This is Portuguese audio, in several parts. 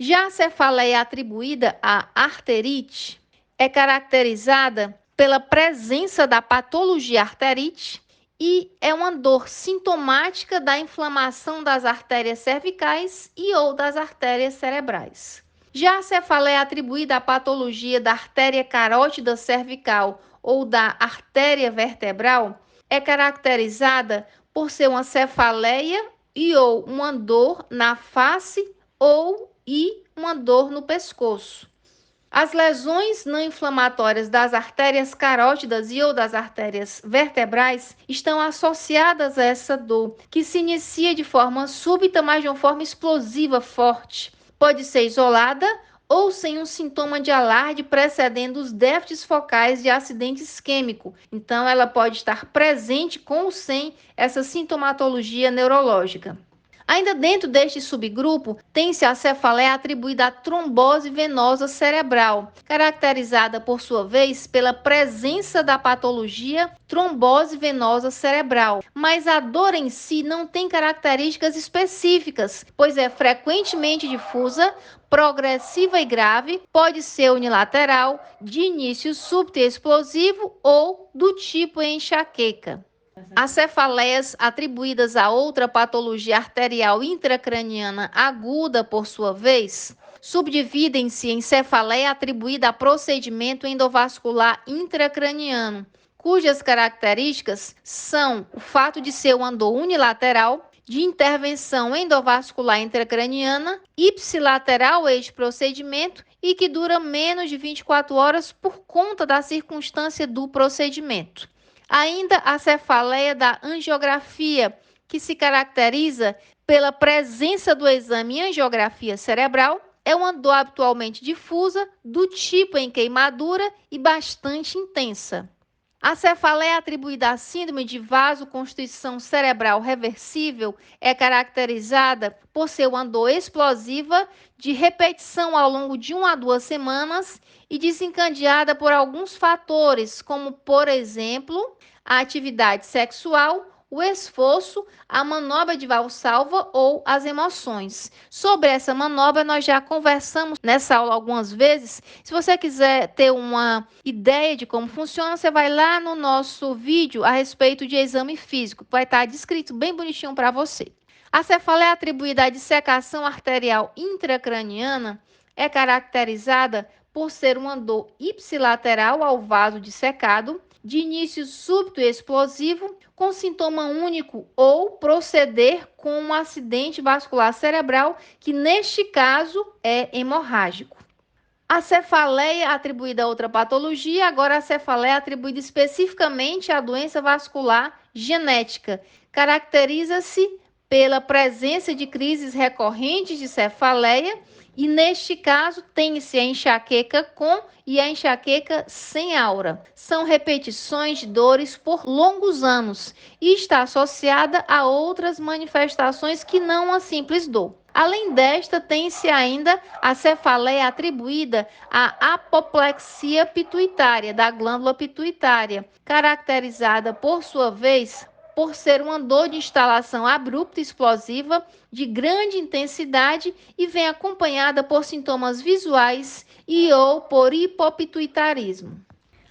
Já a cefaleia atribuída à arterite é caracterizada pela presença da patologia arterite e é uma dor sintomática da inflamação das artérias cervicais e ou das artérias cerebrais. Já a cefaleia atribuída à patologia da artéria carótida cervical ou da artéria vertebral é caracterizada por ser uma cefaleia e ou uma dor na face ou uma dor no pescoço. As lesões não inflamatórias das artérias carótidas e ou das artérias vertebrais estão associadas a essa dor, que se inicia de forma súbita, mas de uma forma explosiva forte. Pode ser isolada ou sem um sintoma de alarde precedendo os déficits focais de acidente isquêmico. Então, ela pode estar presente com ou sem essa sintomatologia neurológica. Ainda dentro deste subgrupo, tem-se a cefaleia atribuída à trombose venosa cerebral, caracterizada, por sua vez, pela presença da patologia trombose venosa cerebral. Mas a dor em si não tem características específicas, pois é frequentemente difusa, progressiva e grave, pode ser unilateral, de início súbito e explosivo ou do tipo enxaqueca. As cefaleias atribuídas a outra patologia arterial intracraniana aguda, por sua vez, subdividem-se em cefaleia atribuída a procedimento endovascular intracraniano, cujas características são o fato de ser uma dor unilateral, de intervenção endovascular intracraniana, ipsilateral este procedimento e que dura menos de 24 horas por conta da circunstância do procedimento. Ainda a cefaleia da angiografia, que se caracteriza pela presença do exame angiografia cerebral, é uma dor habitualmente difusa, do tipo em queimadura e bastante intensa. A cefaleia atribuída à síndrome de vasoconstrição cerebral reversível é caracterizada por ser uma dor explosiva de repetição ao longo de 1 a 2 semanas e desencadeada por alguns fatores, como, por exemplo, a atividade sexual, o esforço, a manobra de Valsalva ou as emoções. Sobre essa manobra, nós já conversamos nessa aula algumas vezes. Se você quiser ter uma ideia de como funciona, você vai lá no nosso vídeo a respeito de exame físico, que vai estar descrito bem bonitinho para você. A cefaleia atribuída à dissecação arterial intracraniana é caracterizada por ser uma dor ipsilateral ao vaso dissecado, de início súbito e explosivo, com sintoma único ou proceder com um acidente vascular cerebral, que neste caso é hemorrágico. A cefaleia atribuída a outra patologia, agora a cefaleia atribuída especificamente à doença vascular genética, caracteriza-se pela presença de crises recorrentes de cefaleia e, neste caso, tem-se a enxaqueca com e a enxaqueca sem aura. São repetições de dores por longos anos e está associada a outras manifestações que não a simples dor. Além desta, tem-se ainda a cefaleia atribuída à apoplexia pituitária, da glândula pituitária, caracterizada, por sua vez, por ser uma dor de instalação abrupta e explosiva, de grande intensidade e vem acompanhada por sintomas visuais e ou por hipopituitarismo.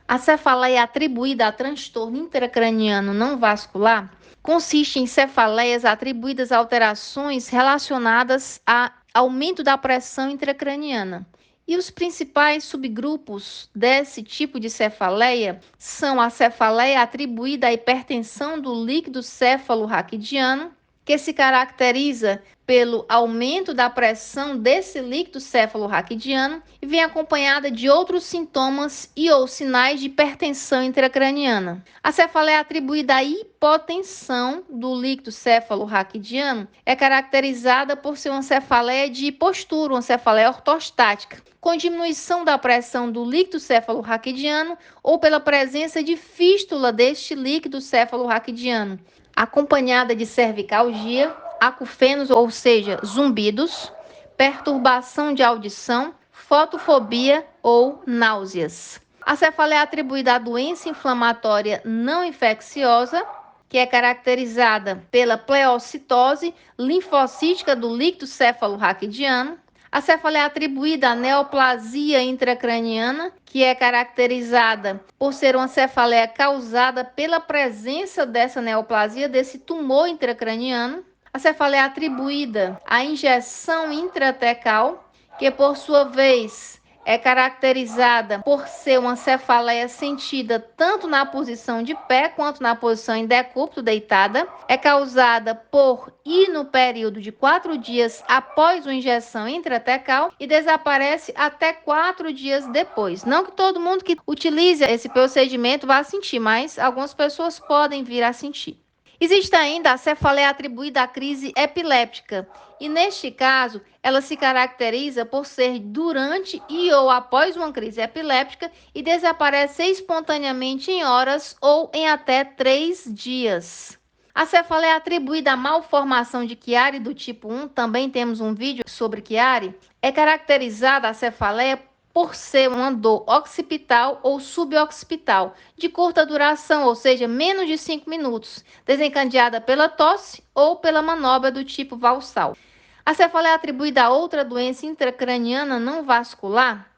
A cefaleia atribuída a transtorno intracraniano não vascular consiste em cefaleias atribuídas a alterações relacionadas a aumento da pressão intracraniana. E os principais subgrupos desse tipo de cefaleia são a cefaleia atribuída à hipertensão do líquido céfalo-raquidiano, que se caracteriza pelo aumento da pressão desse líquido céfalo-raquidiano e vem acompanhada de outros sintomas e ou sinais de hipertensão intracraniana. A cefaleia atribuída à hipotensão do líquido céfalo-raquidiano é caracterizada por ser uma cefaleia de postura, uma cefaleia ortostática, com diminuição da pressão do líquido céfalo-raquidiano ou pela presença de fístula deste líquido céfalo-raquidiano, acompanhada de cervicalgia, acufenos, ou seja, zumbidos, perturbação de audição, fotofobia ou náuseas. A cefaleia é atribuída à doença inflamatória não infecciosa, que é caracterizada pela pleocitose linfocítica do líquido céfalo-raquidiano, A cefaleia é atribuída à neoplasia intracraniana, que é caracterizada por ser uma cefaleia causada pela presença dessa neoplasia, desse tumor intracraniano. A cefaleia é atribuída à injeção intratecal, que por sua vez é caracterizada por ser uma cefaleia sentida tanto na posição de pé quanto na posição em decúbito, deitada. É causada por ir no período de 4 dias após uma injeção intratecal e desaparece até 4 dias depois. Não que todo mundo que utilize esse procedimento vá sentir, mas algumas pessoas podem vir a sentir. Existe ainda a cefaleia atribuída à crise epiléptica, e neste caso, ela se caracteriza por ser durante e ou após uma crise epiléptica e desaparecer espontaneamente em horas ou em até 3 dias. A cefaleia atribuída à malformação de Chiari do tipo 1, também temos um vídeo sobre Chiari, é caracterizada a cefaleia por ser uma dor occipital ou suboccipital, de curta duração, ou seja, menos de 5 minutos, desencadeada pela tosse ou pela manobra do tipo valsal. A cefaleia atribuída a outra doença intracraniana não vascular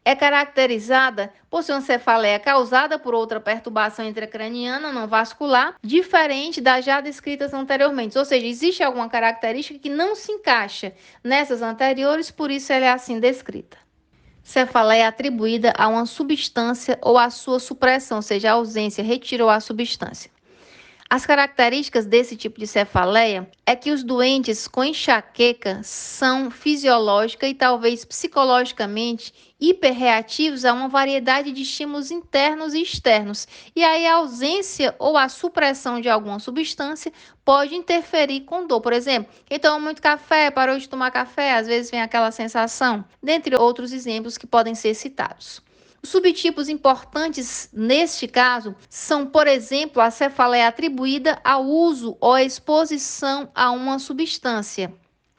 é caracterizada por ser uma cefaleia causada por outra perturbação intracraniana não vascular, diferente das já descritas anteriormente. Ou seja, existe alguma característica que não se encaixa nessas anteriores, por isso ela é assim descrita. Cefaleia é atribuída a uma substância ou a sua supressão, ou seja, a ausência, retirou a substância. As características desse tipo de cefaleia é que os doentes com enxaqueca são fisiológica e talvez psicologicamente hiperreativos a uma variedade de estímulos internos e externos. E aí a ausência ou a supressão de alguma substância pode interferir com dor. Por exemplo, quem toma muito café, parou de tomar café, às vezes vem aquela sensação, dentre outros exemplos que podem ser citados. Os subtipos importantes neste caso são, por exemplo, a cefaleia atribuída ao uso ou à exposição a uma substância,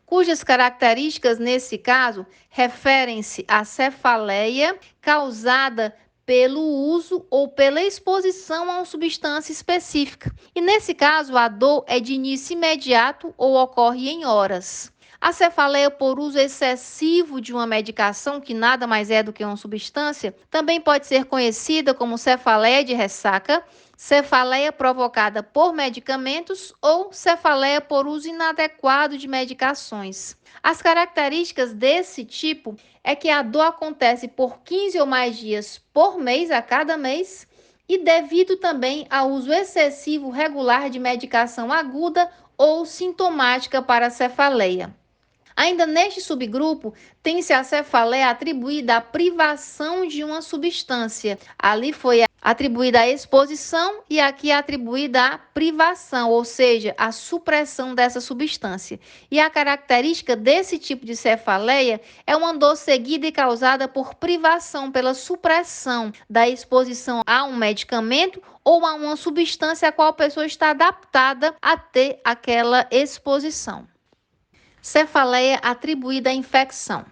cujas características nesse caso referem-se à cefaleia causada pelo uso ou pela exposição a uma substância específica. E nesse caso, a dor é de início imediato ou ocorre em horas. A cefaleia por uso excessivo de uma medicação, que nada mais é do que uma substância, também pode ser conhecida como cefaleia de ressaca, cefaleia provocada por medicamentos ou cefaleia por uso inadequado de medicações. As características desse tipo é que a dor acontece por 15 ou mais dias por mês, a cada mês, e devido também ao uso excessivo regular de medicação aguda ou sintomática para a cefaleia. Ainda neste subgrupo, tem-se a cefaleia atribuída à privação de uma substância. Ali foi atribuída a exposição e aqui é atribuída a privação, ou seja, a supressão dessa substância. E a característica desse tipo de cefaleia é uma dor seguida e causada por privação, pela supressão da exposição a um medicamento ou a uma substância a qual a pessoa está adaptada a ter aquela exposição. Cefaleia atribuída à infecção.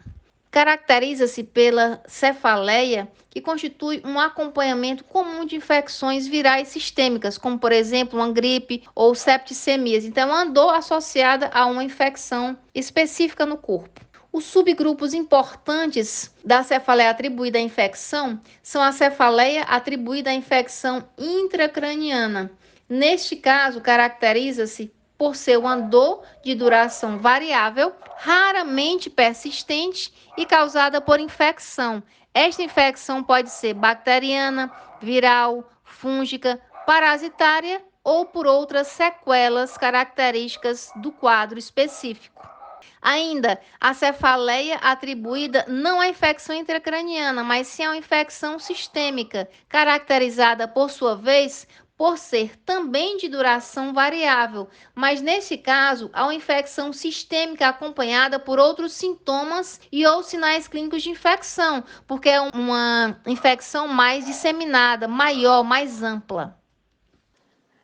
Caracteriza-se pela cefaleia que constitui um acompanhamento comum de infecções virais sistêmicas, como por exemplo uma gripe ou septicemias. Então, é uma dor associada a uma infecção específica no corpo. Os subgrupos importantes da cefaleia atribuída à infecção são a cefaleia atribuída à infecção intracraniana. Neste caso, caracteriza-se por ser uma dor de duração variável, raramente persistente e causada por infecção. Esta infecção pode ser bacteriana, viral, fúngica, parasitária ou por outras sequelas características do quadro específico. Ainda, a cefaleia atribuída não à infecção intracraniana, mas sim a uma infecção sistêmica, caracterizada, por sua vez, por ser também de duração variável, mas nesse caso, há uma infecção sistêmica acompanhada por outros sintomas e ou sinais clínicos de infecção, porque é uma infecção mais disseminada, maior, mais ampla.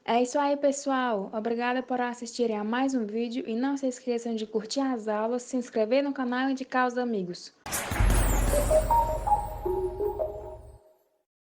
É isso aí, pessoal. Obrigada por assistirem a mais um vídeo e não se esqueçam de curtir as aulas, se inscrever no canal e indicar aos amigos.